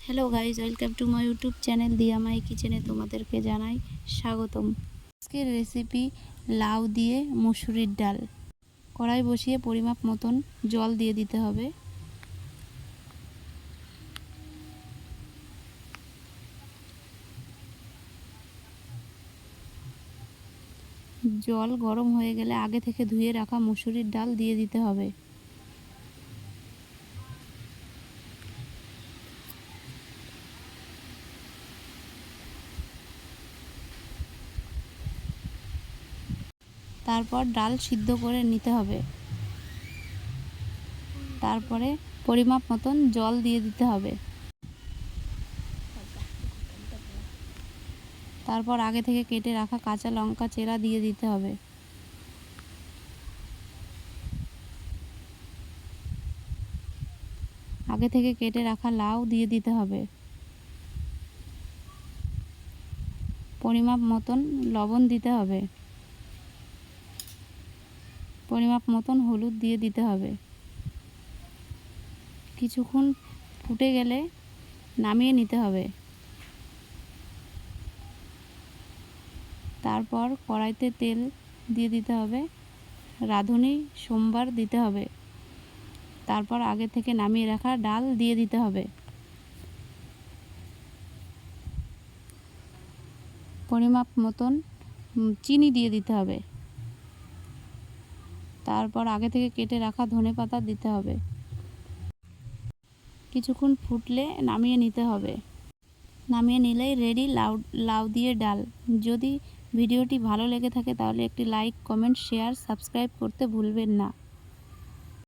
Hello guys, welcome to my YouTube channel দিয়া মাই কিচেনে তোমাদেরকে জানাই স্বাগতম। আজকের রেসিপি লাউ দিয়ে মুসুরির ডাল। কড়াই বসিয়ে পরিমাপ মতন জল দিয়ে দিতে হবে। জল গরম হয়ে গেলে আগে থেকে ধুয়ে রাখা মুসুরির ডাল দিয়ে দিতে হবে। তারপর ডাল সিদ্ধ করে নিতে হবে। তারপরে পরিমাপ মতন জল দিয়ে দিতে হবে। তারপর আগে থেকে কেটে রাখা কাঁচা লঙ্কা চেরা দিয়ে দিতে হবে। আগে থেকে কেটে রাখা লাউ দিয়ে দিতে হবে। পরিমাপ মতন লবণ দিতে হবে। পরিমাপ মতন হলুদ দিয়ে দিতে হবে। কিছুক্ষণ ফুটে গেলে নামিয়ে নিতে হবে। তারপর কড়াইতে তেল দিয়ে দিতে হবে। রাঁধুনি সোমবার দিতে হবে। তারপর আগে থেকে নামিয়ে রাখা ডাল দিয়ে দিতে হবে। পরিমাপ মতন চিনি দিয়ে দিতে হবে। তারপর আগে থেকে কেটে রাখা ধনেপাতা দিতে হবে। কিছুক্ষণ ফুটলে নামিয়ে নিতে হবে। নামিয়ে নিলেই রেডি লাউ দিয়ে ডাল। যদি ভিডিওটি ভালো লেগে থাকে তাহলে একটি লাইক, কমেন্ট, শেয়ার, সাবস্ক্রাইব করতে ভুলবেন না।